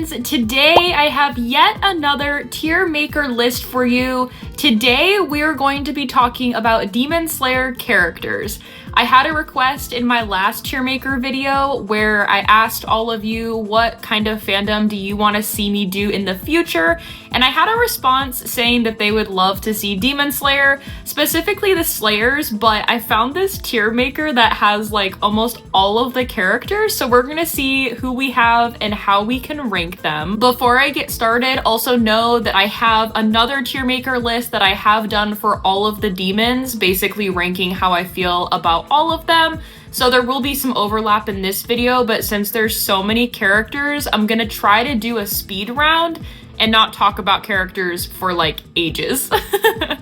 friends, today I have yet another tier maker list for you. Today we're going to be talking about Demon Slayer characters. I had a request in my last tier maker video where I asked all of you what kind of fandom do you want to see me do in the future, and I had a response saying that they would love to see Demon Slayer, specifically the Slayers, but I found this tier maker that has like almost all of the characters, so we're gonna see who we have and how we can rank them. Before I get started, also know that I have another tier maker list that I have done for all of the demons, basically ranking how I feel about all of them. So there will be some overlap in this video, but since there's so many characters, I'm gonna try to do a speed round and not talk about characters for like ages.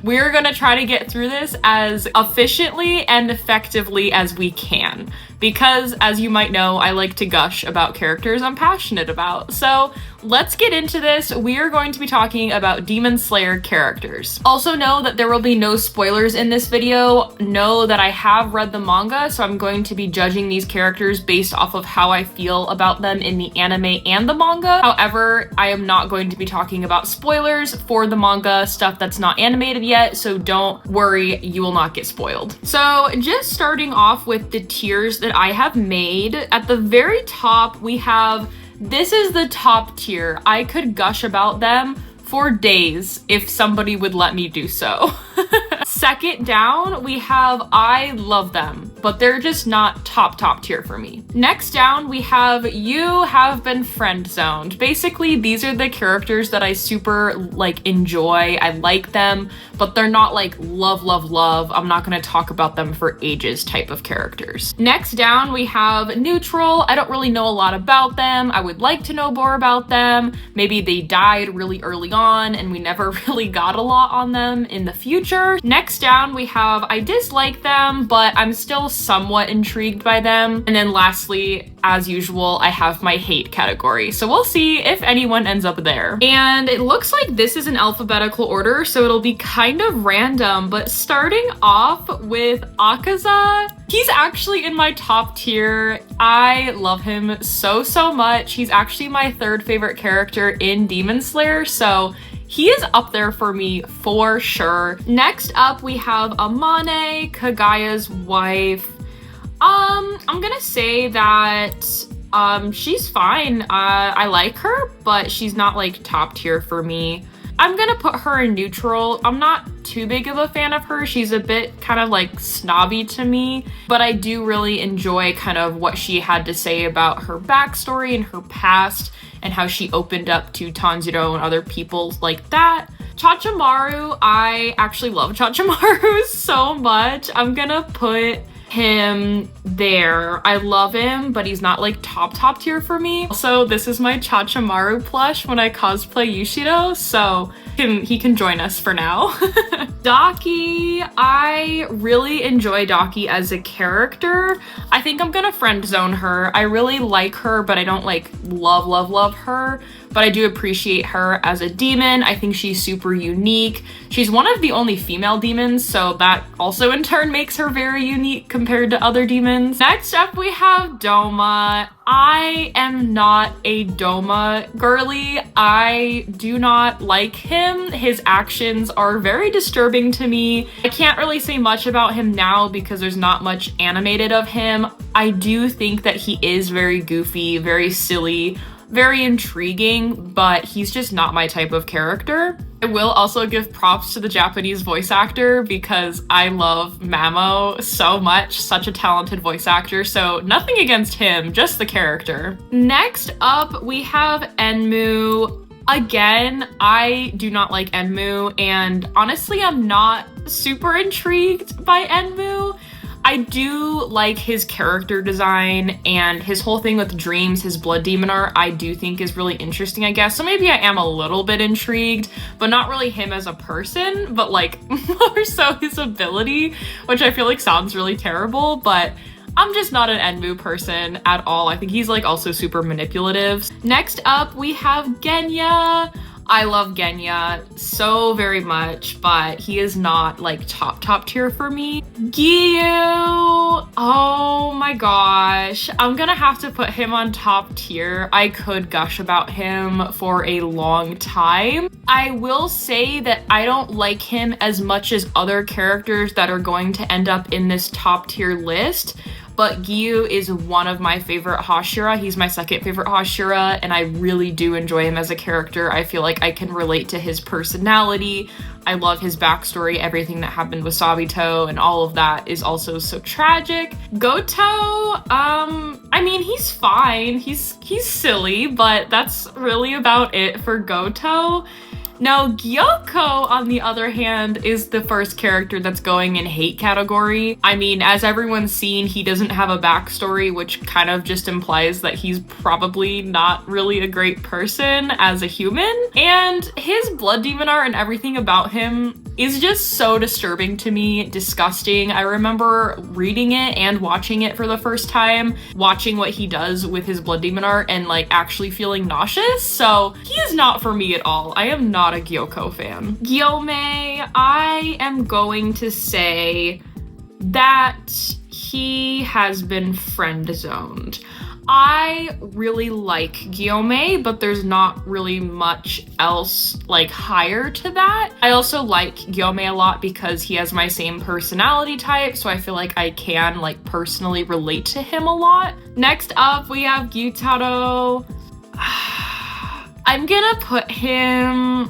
We're gonna try to get through this as efficiently and effectively as we can, because as you might know, I like to gush about characters I'm passionate about. So let's get into this. We are going to be talking about Demon Slayer characters. Also know that there will be no spoilers in this video. Know that I have read the manga, so I'm going to be judging these characters based off of how I feel about them in the anime and the manga. However, I am not going to be talking about spoilers for the manga, stuff that's not animated yet, so don't worry, you will not get spoiled. So just starting off with the tiers that I have made, at the very top we have, this is the top tier. I could gush about them for days if somebody would let me do so. Second down, we have I love them, but they're just not top tier for me. Next down, we have you have been friend zoned. Basically, these are the characters that I super like enjoy. I like them, but they're not like love. I'm not gonna talk about them for ages type of characters. Next down, we have neutral. I don't really know a lot about them. I would like to know more about them. Maybe they died really early on and we never really got a lot on them in the future. Next down, we have I dislike them, but I'm still somewhat intrigued by them. And then lastly, as usual, I have my hate category. So we'll see if anyone ends up there. And it looks like this is in alphabetical order, so it'll be kind of random, but starting off with Akaza, he's actually in my top tier. I love him so much. He's actually my third favorite character in Demon Slayer, so he is up there for me for sure. Next up, we have Amane, Kagaya's wife. I'm gonna say that she's fine. I like her, but she's not like top tier for me. I'm gonna put her in neutral. I'm not too big of a fan of her. She's a bit kind of like snobby to me, but I do really enjoy kind of what she had to say about her backstory and her past and how she opened up to Tanjiro and other people like that. Chachamaru, I actually love Chachamaru so much. I'm gonna put him there. I love him, but he's not like top tier for me. Also, this is my Chachamaru plush when I cosplay Yushido, so he can join us for now. Daki, I really enjoy Daki as a character. I think I'm gonna friend zone her. I really like her, but I don't like love her. But I do appreciate her as a demon. I think she's super unique. She's one of the only female demons, so that also in turn makes her very unique compared to other demons. Next up, we have Doma. I am not a Doma girly. I do not like him. His actions are very disturbing to me. I can't really say much about him now because there's not much animated of him. I do think that he is very goofy, very silly, very intriguing, but he's just not my type of character. I will also give props to the Japanese voice actor because I love Mamo so much, such a talented voice actor, so nothing against him, just the character. Next up, we have Enmu. Again, I do not like Enmu, and honestly, I'm not super intrigued by Enmu. I do like his character design and his whole thing with dreams, his blood demon art, I do think is really interesting, I guess. So maybe I am a little bit intrigued, but not really him as a person, but like more so his ability, which I feel like sounds really terrible, but I'm just not an Enmu person at all. I think he's like also super manipulative. Next up, we have Genya. I love Genya so very much, but he is not like top tier for me. Gyu, oh my gosh. I'm gonna have to put him on top tier. I could gush about him for a long time. I will say that I don't like him as much as other characters that are going to end up in this top tier list. But Gyu is one of my favorite Hashira. He's my second favorite Hashira, and I really do enjoy him as a character. I feel like I can relate to his personality. I love his backstory, everything that happened with Sabito, and all of that is also so tragic. Goto, I mean, he's fine. He's silly, but that's really about it for Goto. Now, Gyoko, on the other hand, is the first character that's going in hate category. I mean, as everyone's seen, he doesn't have a backstory, which kind of just implies that he's probably not really a great person as a human. And his blood demon art and everything about him is just so disturbing to me, disgusting. I remember reading it and watching it for the first time, watching what he does with his blood demon art and like actually feeling nauseous. So he is not for me at all. I am not a Gyoko fan. Gyome, I am going to say that he has been friend zoned. I really like Gyome, but there's not really much else like higher to that. I also like Gyome a lot because he has my same personality type, so I feel like I can like personally relate to him a lot. Next up, we have Gyutaro. I'm gonna put him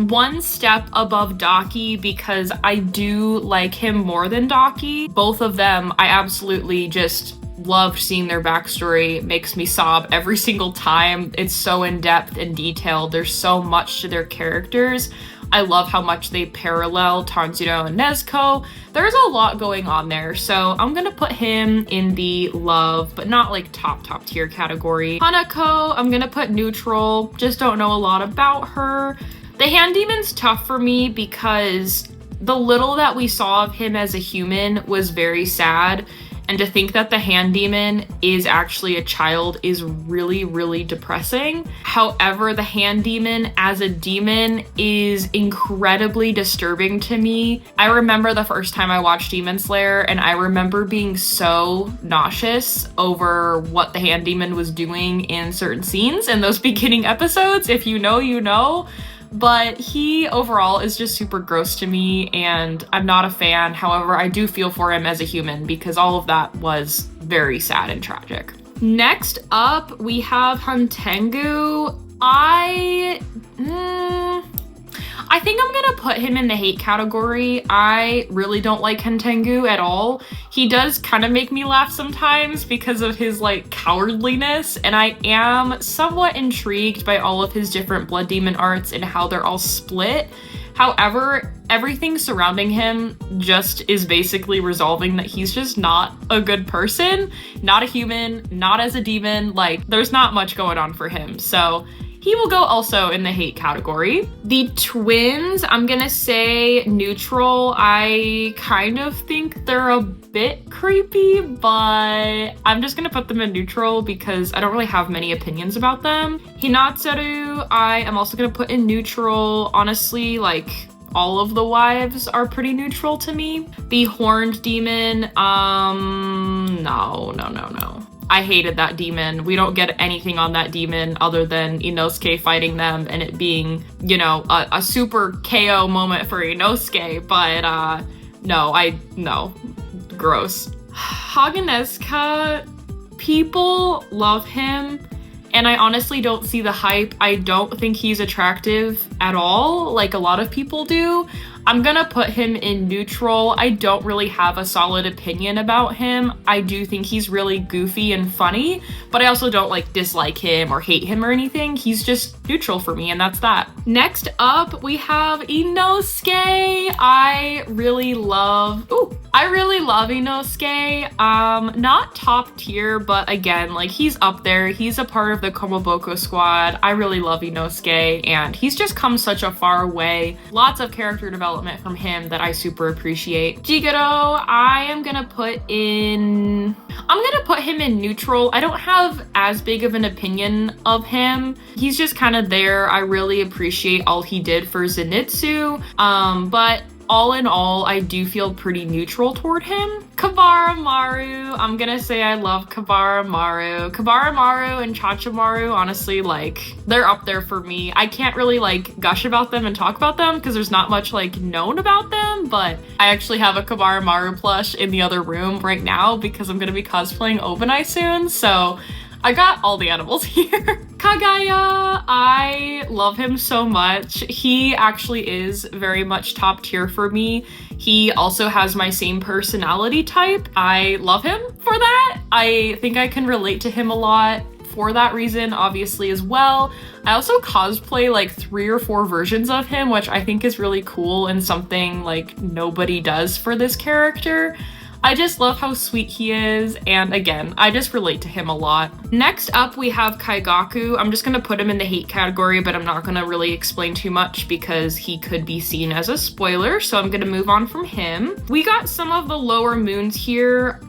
one step above Daki because I do like him more than Daki. Both of them, I absolutely just loved seeing their backstory. It makes me sob every single time. It's so in-depth and detailed. There's so much to their characters. I love how much they parallel Tanjiro and Nezuko. There's a lot going on there, so I'm gonna put him in the love, but not like top tier category. Hanako, I'm gonna put neutral. Just don't know a lot about her. The hand demon's tough for me because the little that we saw of him as a human was very sad. And to think that the hand demon is actually a child is really, really depressing. However, the hand demon as a demon is incredibly disturbing to me. I remember the first time I watched Demon Slayer and I remember being so nauseous over what the hand demon was doing in certain scenes in those beginning episodes. If you know, you know. But he overall is just super gross to me and I'm not a fan. However, I do feel for him as a human because all of that was very sad and tragic. Next up, we have Hantengu. I think I'm gonna put him in the hate category. I really don't like Hantengu at all. He does kind of make me laugh sometimes because of his like cowardliness, and I am somewhat intrigued by all of his different blood demon arts and how they're all split. However, everything surrounding him just is basically resolving that he's just not a good person, not a human, not as a demon. Like, there's not much going on for him. So he will go also in the hate category. The twins, I'm gonna say neutral. I kind of think they're a bit creepy, but I'm just gonna put them in neutral because I don't really have many opinions about them. Hinatsuru, I am also gonna put in neutral. Honestly, like, all of the wives are pretty neutral to me. The horned demon, no. I hated that demon. We don't get anything on that demon other than Inosuke fighting them and it being, you know, a super KO moment for Inosuke, but no, gross. Hagenezuka, people love him, and I honestly don't see the hype. I don't think he's attractive at all, like a lot of people do. I'm gonna put him in neutral. I don't really have a solid opinion about him. I do think he's really goofy and funny, but I also don't like dislike him or hate him or anything. He's just neutral for me, and that's that. Next up, we have Inosuke. I really love Inosuke. Not top tier, but again, like, he's up there. He's a part of the Komoboko squad. I really love Inosuke, and he's just come such a far way. Lots of character development from him that I super appreciate. Jigoro, I am gonna put in... I'm gonna put him in neutral. I don't have as big of an opinion of him. He's just kind of there. I really appreciate all he did for Zenitsu, but all in all, I do feel pretty neutral toward him. Kabara-maru, I'm gonna say I love Kabara-maru. Kabara-maru and Chacha-maru, honestly, like, they're up there for me. I can't really, like, gush about them and talk about them because there's not much, like, known about them, but I actually have a Kabara-maru plush in the other room right now because I'm gonna be cosplaying Obanai soon, so I got all the animals here. Kagaya, I love him so much. He actually is very much top tier for me. He also has my same personality type. I love him for that. I think I can relate to him a lot for that reason, obviously, as well. I also cosplay like 3 or 4 versions of him, which I think is really cool and something like nobody does for this character. I just love how sweet he is, and again, I just relate to him a lot. Next up, we have Kaigaku. I'm just gonna put him in the hate category, but I'm not gonna really explain too much because he could be seen as a spoiler, so I'm gonna move on from him. We got some of the lower moons here.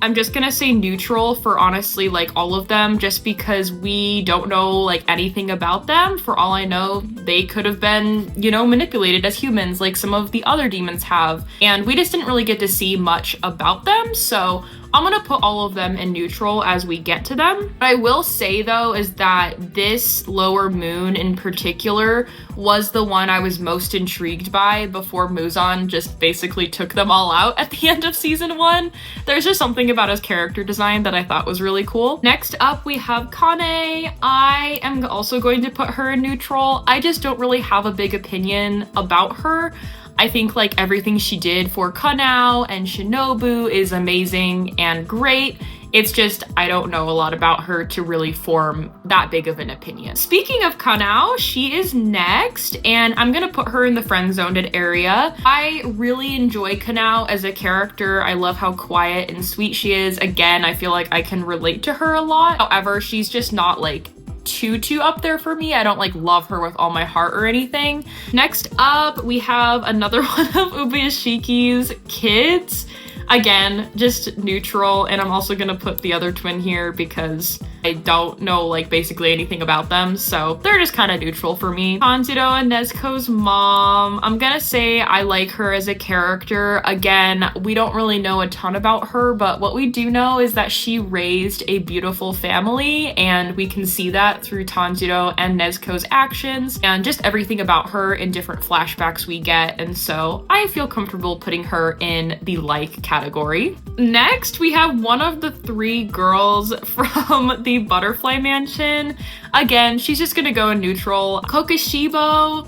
I'm just gonna say neutral for honestly like all of them, just because we don't know like anything about them. For all I know, they could have been, you know, manipulated as humans like some of the other demons have, and we just didn't really get to see much about them, so I'm gonna put all of them in neutral as we get to them. What I will say though is that this lower moon in particular was the one I was most intrigued by before Muzan just basically took them all out at the end of season 1. There's just something about his character design that I thought was really cool. Next up, we have Kane. I am also going to put her in neutral. I just don't really have a big opinion about her. I think like everything she did for Kanao and Shinobu is amazing and great. It's just, I don't know a lot about her to really form that big of an opinion. Speaking of Kanao, she is next, and I'm gonna put her in the friend-zoned area. I really enjoy Kanao as a character. I love how quiet and sweet she is. Again, I feel like I can relate to her a lot. However, she's just not like too up there for me. I don't like love her with all my heart or anything. Next up, we have another one of Ubuyashiki's kids. Again, just neutral, and I'm also gonna put the other twin here because I don't know like basically anything about them, so they're just kind of neutral for me. Tanjiro and Nezuko's mom, I'm gonna say I like her as a character. Again, we don't really know a ton about her, but what we do know is that she raised a beautiful family, and we can see that through Tanjiro and Nezuko's actions and just everything about her in different flashbacks we get, and so I feel comfortable putting her in the like category. Next, we have one of the 3 girls from the Butterfly Mansion. Again, she's just gonna go in neutral. Kokushibo,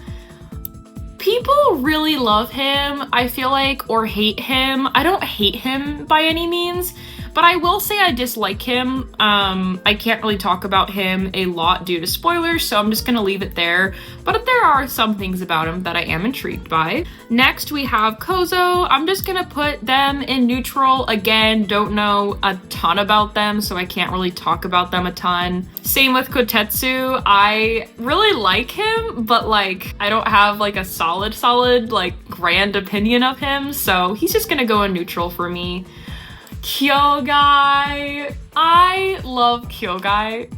people really love him, I feel like, or hate him. I don't hate him by any means, but I will say I dislike him. I can't really talk about him a lot due to spoilers, so I'm just gonna leave it there. But there are some things about him that I am intrigued by. Next, we have Kozo. I'm just gonna put them in neutral. Again, don't know a ton about them, so I can't really talk about them a ton. Same with Kotetsu. I really like him, but like, I don't have like a solid, like grand opinion of him, so he's just gonna go in neutral for me. Kyogai. I love Kyogai,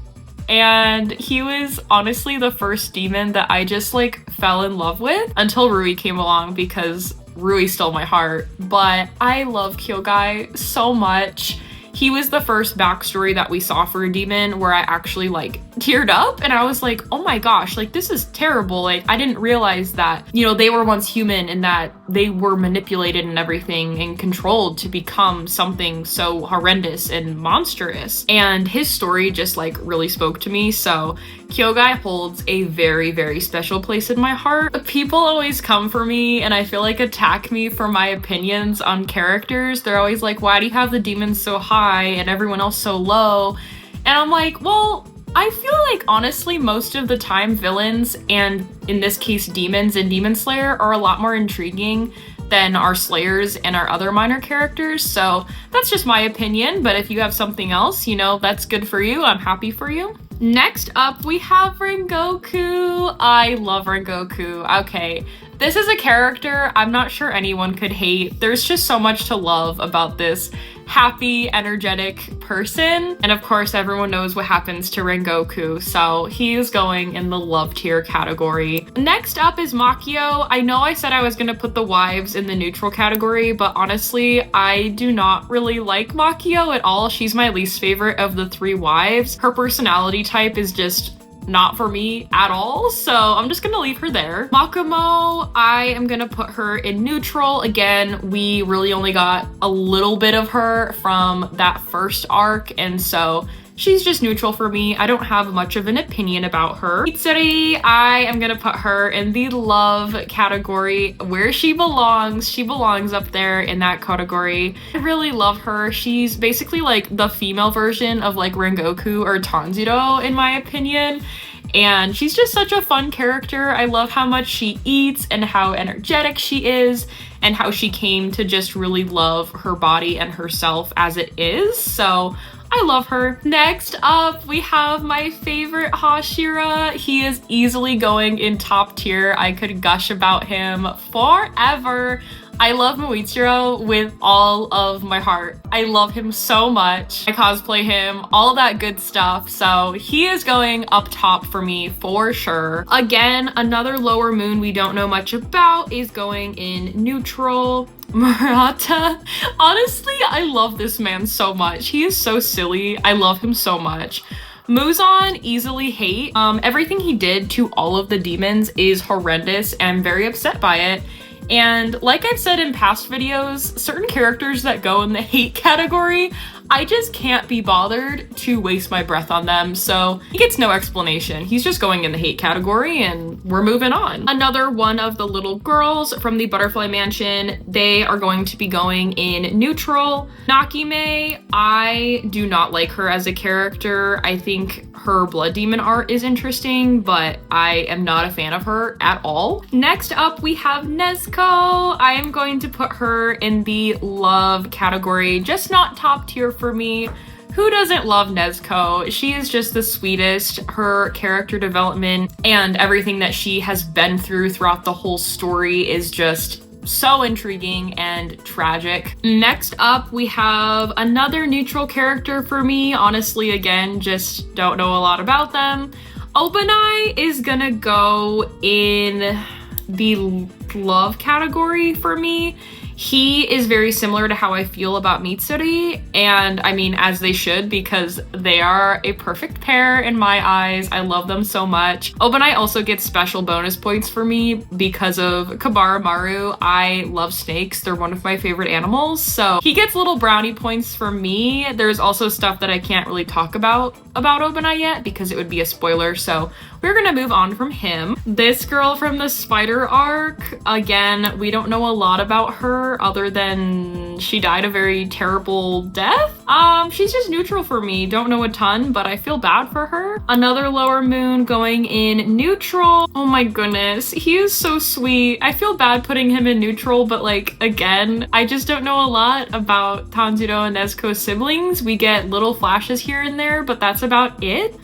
and he was honestly the first demon that I just like fell in love with until Rui came along, because Rui stole my heart. But I love Kyogai so much. He was the first backstory that we saw for a demon where I actually like teared up, and I was like, oh my gosh, like this is terrible. Like I didn't realize that, you know, they were once human and that they were manipulated and everything and controlled to become something so horrendous and monstrous. And his story just like really spoke to me. So Kyogai holds a very, very special place in my heart. People always come for me and I feel like attack me for my opinions on characters. They're always like, why do you have the demons so high and everyone else so low? And I'm like, well, I feel like honestly most of the time villains, and in this case demons and Demon Slayer, are a lot more intriguing than our slayers and our other minor characters. So that's just my opinion, but if you have something else, you know, that's good for you. I'm happy for you. Next up, we have Rengoku. I love Rengoku. Okay, this is a character I'm not sure anyone could hate. There's just so much to love about this happy, energetic person. And of course, everyone knows what happens to Rengoku, so he is going in the love tier category. Next up is Makio. I know I said I was gonna put the wives in the neutral category, but honestly, I do not really like Makio at all. She's my least favorite of the 3 wives. Her personality type is just not for me at all, so I'm just gonna leave her there. Makomo, I am gonna put her in neutral. Again, we really only got a little bit of her from that first arc, and so she's just neutral for me. I don't have much of an opinion about her. Mitsuri, I am gonna put her in the love category where she belongs. She belongs up there in that category. I really love her. She's basically like the female version of like Rengoku or Tanjiro in my opinion. And she's just such a fun character. I love how much she eats and how energetic she is and how she came to just really love her body and herself as it is. So I love her. Next up, we have my favorite Hashira. He is easily going in top tier. I could gush about him forever. I love Muichiro with all of my heart. I love him so much. I cosplay him, all that good stuff. So he is going up top for me for sure. Again, another lower moon we don't know much about is going in neutral. Murata. Honestly, I love this man so much. He is so silly. I love him so much. Muzan, easily hate. Everything he did to all of the demons is horrendous and I'm very upset by it. And like I've said in past videos, certain characters that go in the hate category, I just can't be bothered to waste my breath on them, so he gets no explanation. He's just going in the hate category and we're moving on. Another one of the little girls from the Butterfly Mansion, they are going to be going in neutral. Nakime, I do not like her as a character. I think her blood demon art is interesting, but I am not a fan of her at all. Next up, we have Nezuko. I am going to put her in the love category, just not top tier for me. Who doesn't love Nezuko? She is just the sweetest. Her character development and everything that she has been through throughout the whole story is just so intriguing and tragic. Next up, we have another neutral character for me. Honestly, again, just don't know a lot about them. Obanai is gonna go in the love category for me. He is very similar to how I feel about Mitsuri, and I mean, as they should, because they are a perfect pair in my eyes. I love them so much. Obanai also gets special bonus points for me because of Kabaramaru. I love snakes. They're one of my favorite animals, so he gets little brownie points for me. There's also stuff that I can't really talk about Obanai yet because it would be a spoiler, so we're gonna move on from him. This girl from the spider arc, again, we don't know a lot about her other than she died a very terrible death. She's just neutral for me. Don't know a ton, but I feel bad for her. Another lower moon going in neutral. Oh my goodness, he is so sweet. I feel bad putting him in neutral, but like, again, I just don't know a lot about Tanjiro and Nezuko's siblings. We get little flashes here and there, but that's about it.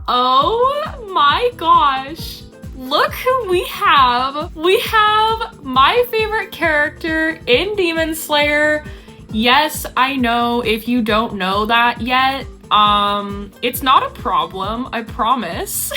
Oh my gosh. Look who we have. We have my favorite character in Demon Slayer. Yes, I know if you don't know that yet, it's not a problem, I promise.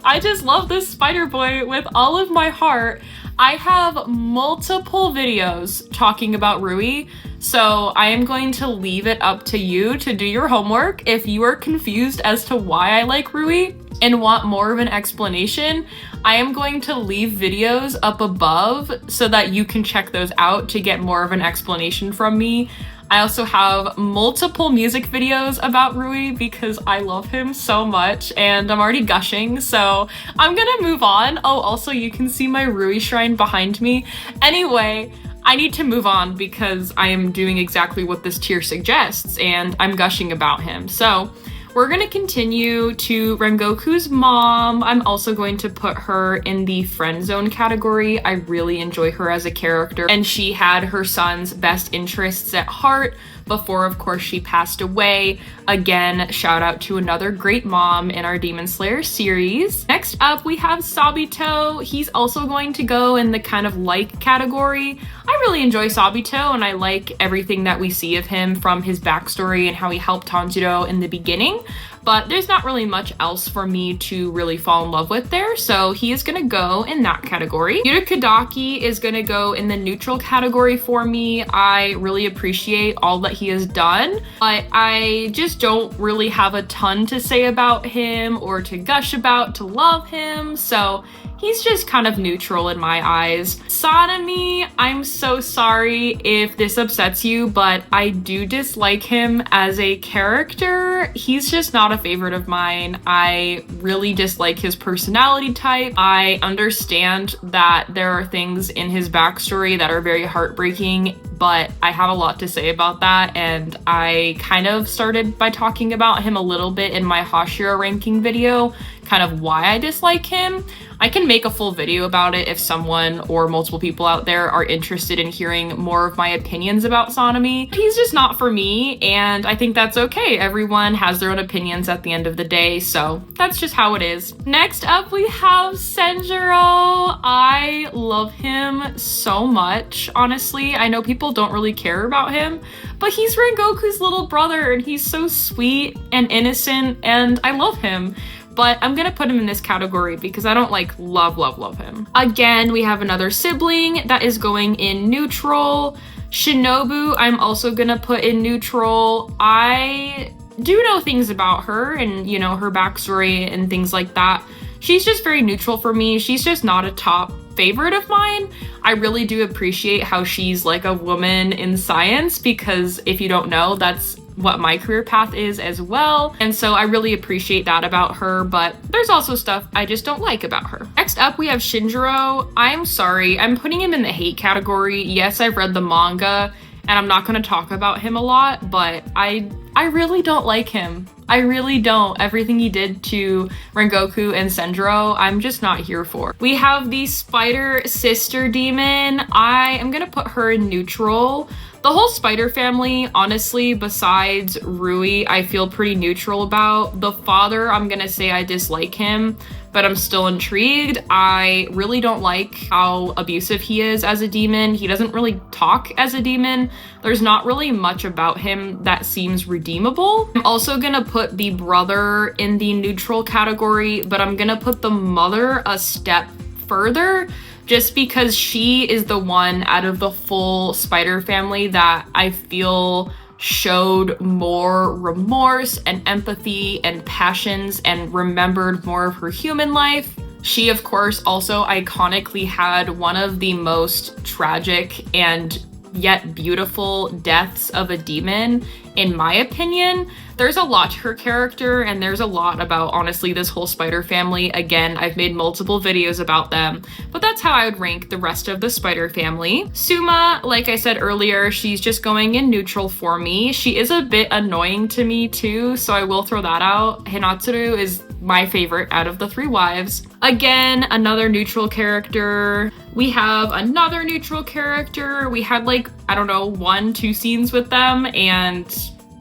I just love this spider boy with all of my heart. I have multiple videos talking about Rui, so I am going to leave it up to you to do your homework. If you are confused as to why I like Rui and want more of an explanation, I am going to leave videos up above so that you can check those out to get more of an explanation from me. I also have multiple music videos about Rui because I love him so much and I'm already gushing, so I'm gonna move on. Oh, also you can see my Rui shrine behind me. Anyway, I need to move on because I am doing exactly what this tier suggests and I'm gushing about him. So we're gonna continue to Rengoku's mom. I'm also going to put her in the friend zone category. I really enjoy her as a character and she had her son's best interests at heart before, of course, she passed away. Again, shout out to another great mom in our Demon Slayer series. Next up, we have Sabito. He's also going to go in the kind of like category. I really enjoy Sabito, and I like everything that we see of him from his backstory and how he helped Tanjiro in the beginning, but there's not really much else for me to really fall in love with there, so he is gonna go in that category. Yuta Kadaki is gonna go in the neutral category for me. I really appreciate all that he has done, but I just don't really have a ton to say about him or to gush about, to love him, so he's just kind of neutral in my eyes. Sanemi, I'm so sorry if this upsets you, but I do dislike him as a character. He's just not a favorite of mine. I really dislike his personality type. I understand that there are things in his backstory that are very heartbreaking, but I have a lot to say about that, and I kind of started by talking about him a little bit in my Hashira ranking video, kind of why I dislike him. I can make a full video about it if someone or multiple people out there are interested in hearing more of my opinions about Sanemi. He's just not for me, and I think that's okay. Everyone has their own opinions at the end of the day, so that's just how it is. Next up, we have Senjuro. I love him so much, honestly. I know people don't really care about him, but he's Rengoku's little brother, and he's so sweet and innocent, and I love him. But I'm gonna put him in this category because I don't like love him. Again, we have another sibling that is going in neutral. Shinobu, I'm also gonna put in neutral. I do know things about her and, you know, her backstory and things like that. She's just very neutral for me. She's just not a top favorite of mine. I really do appreciate how she's like a woman in science, because if you don't know, that's what my career path is as well. And so I really appreciate that about her, but there's also stuff I just don't like about her. Next up, we have Shinjiro. I'm sorry, I'm putting him in the hate category. Yes, I've read the manga, and I'm not gonna talk about him a lot, but I really don't like him. I really don't. Everything he did to Rengoku and Senjuro, I'm just not here for. We have the spider sister demon. I am gonna put her in neutral. The whole spider family, honestly, besides Rui, I feel pretty neutral about. The father, I'm gonna say I dislike him, but I'm still intrigued. I really don't like how abusive he is as a demon. He doesn't really talk as a demon. There's not really much about him that seems redeemable. I'm also gonna put the brother in the neutral category, but I'm gonna put the mother a step further, just because she is the one out of the full spider family that I feel showed more remorse and empathy and passions and remembered more of her human life. She, of course, also iconically had one of the most tragic and yet beautiful deaths of a demon, in my opinion. There's a lot to her character, and there's a lot about, honestly, this whole spider family. Again, I've made multiple videos about them, but that's how I would rank the rest of the spider family. Suma, like I said earlier, she's just going in neutral for me. She is a bit annoying to me too, so I will throw that out. Hinatsuru is my favorite out of the three wives. Again, another neutral character. We have another neutral character. We had like, I don't know, 1-2 scenes with them, and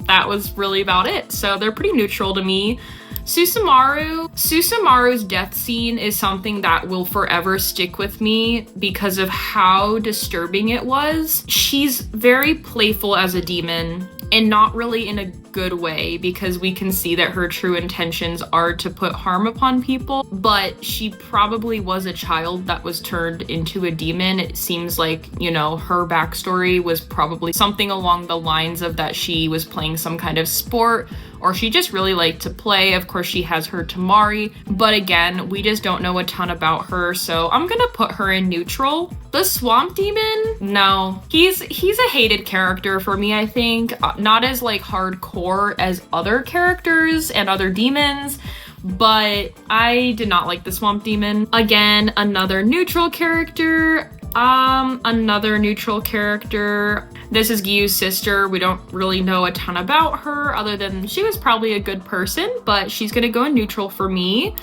that was really about it. So they're pretty neutral to me. Susumaru's death scene is something that will forever stick with me because of how disturbing it was. She's very playful as a demon, and not really in a good way, because we can see that her true intentions are to put harm upon people, but she probably was a child that was turned into a demon. It seems like, you know, her backstory was probably something along the lines of that she was playing some kind of sport, or she just really liked to play. Of course, she has her Tamari, but again, we just don't know a ton about her, so I'm gonna put her in neutral. The swamp demon, no. He's a hated character for me, I think. Not as like hardcore as other characters and other demons, but I did not like the swamp demon. Again, another neutral character. Another neutral character. This is Gyu's sister. We don't really know a ton about her other than she was probably a good person, but she's gonna go in neutral for me.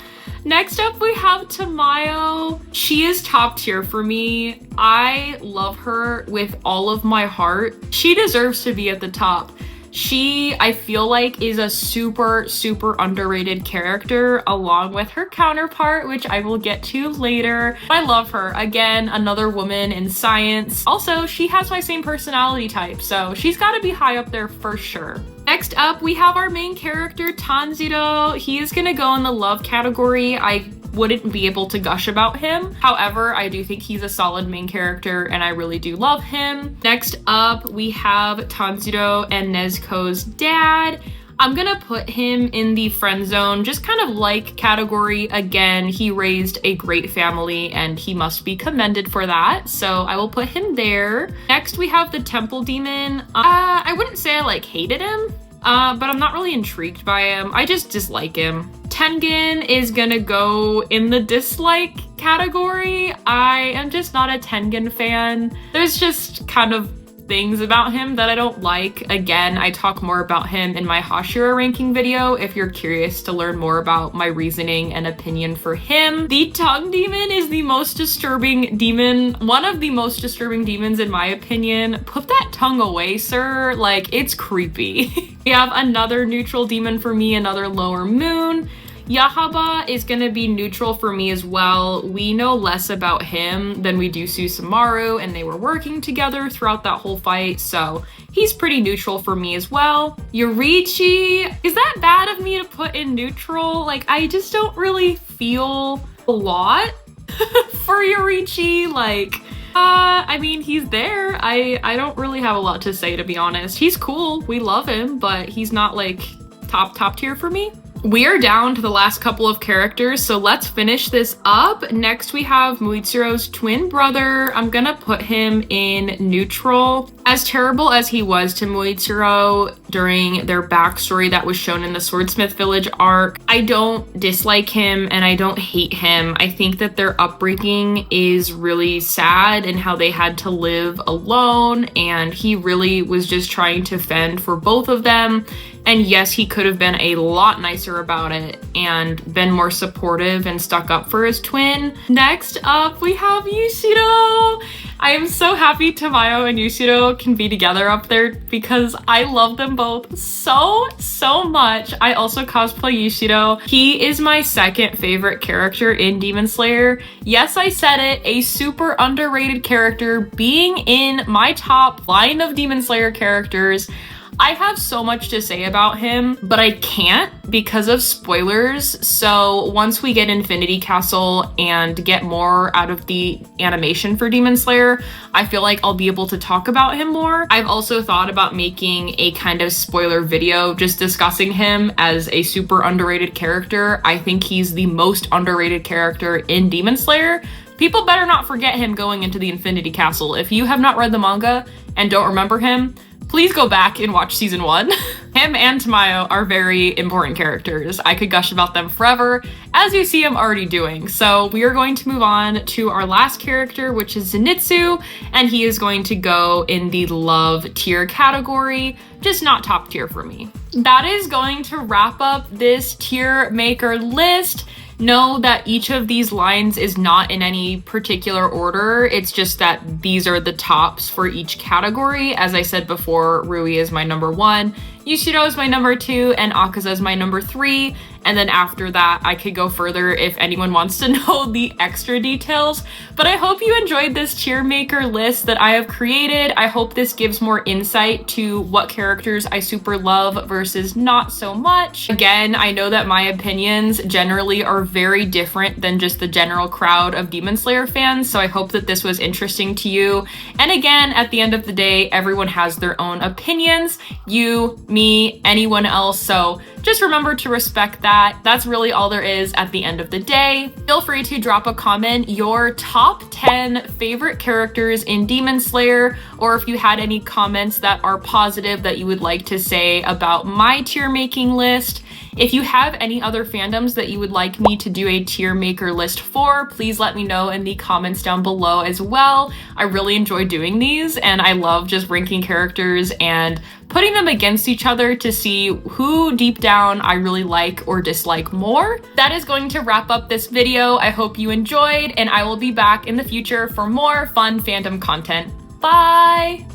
Next up, we have Tamayo. She is top tier for me. I love her with all of my heart. She deserves to be at the top. She, I feel like, is a super, super underrated character along with her counterpart, which I will get to later. I love her. Again, another woman in science. Also, she has my same personality type, so she's gotta be high up there for sure. Next up, we have our main character, Tanjiro. He is gonna go in the love category. I wouldn't be able to gush about him. However, I do think he's a solid main character and I really do love him. Next up, we have Tanjiro and Nezuko's dad. I'm gonna put him in the friend zone, just kind of like category. Again, he raised a great family and he must be commended for that. So I will put him there. Next, we have the temple demon. I wouldn't say I hated him, but I'm not really intrigued by him. I just dislike him. Tengen is gonna go in the dislike category. I am just not a Tengen fan. There's just kind of things about him that I don't like. Again, I talk more about him in my Hashira ranking video if you're curious to learn more about my reasoning and opinion for him. The tongue demon is the most disturbing demon, one of the most disturbing demons in my opinion. Put that tongue away, sir. It's creepy. We have another neutral demon for me, another lower moon. Yahaba is gonna be neutral for me as well. We know less about him than we do Susumaru, and they were working together throughout that whole fight, so he's pretty neutral for me as well. Yurichi, is that bad of me to put in neutral? I just don't really feel a lot for Yurichi. I mean, he's there. I don't really have a lot to say, to be honest. He's cool, we love him, but he's not top tier for me. We are down to the last couple of characters, so let's finish this up. Next, we have Muitsuro's twin brother. I'm gonna put him in neutral. As terrible as he was to Muitsuro during their backstory that was shown in the Swordsmith Village arc, I don't dislike him and I don't hate him. I think that their upbringing is really sad and how they had to live alone, and he really was just trying to fend for both of them. And yes, he could have been a lot nicer about it and been more supportive and stuck up for his twin. Next up, we have Yushiro. I am so happy Tamayo and Yushiro can be together up there because I love them both so much. I also cosplay Yushiro. He is my second favorite character in Demon Slayer. Yes, I said it, a super underrated character being in my top line of Demon Slayer characters. I have so much to say about him, but I can't because of spoilers. So once we get Infinity Castle and get more out of the animation for Demon Slayer, I feel like I'll be able to talk about him more. I've also thought about making a kind of spoiler video just discussing him as a super underrated character. I think he's the most underrated character in Demon Slayer. People better not forget him going into the Infinity Castle. If you have not read the manga and don't remember him, please go back and watch season 1. Him and Tamayo are very important characters. I could gush about them forever, as you see I'm already doing. So we are going to move on to our last character, which is Zenitsu, and he is going to go in the love tier category, just not top tier for me. That is going to wrap up this tier maker list. Know that each of these lines is not in any particular order. It's just that these are the tops for each category. As I said before, Rui is my number 1, Yushiro is my number 2, and Akaza is my number 3. And then after that, I could go further if anyone wants to know the extra details. But I hope you enjoyed this tier maker list that I have created. I hope this gives more insight to what characters I super love versus not so much. Again, I know that my opinions generally are very different than just the general crowd of Demon Slayer fans, so I hope that this was interesting to you. And again, at the end of the day, everyone has their own opinions. You, me, anyone else, so just remember to respect that. That's really all there is at the end of the day. Feel free to drop a comment, your top 10 favorite characters in Demon Slayer, or if you had any comments that are positive that you would like to say about my tier making list. If you have any other fandoms that you would like me to do a tier maker list for, please let me know in the comments down below as well. I really enjoy doing these, and I love just ranking characters and putting them against each other to see who deep down I really like or dislike more. That is going to wrap up this video. I hope you enjoyed, and I will be back in the future for more fun fandom content. Bye!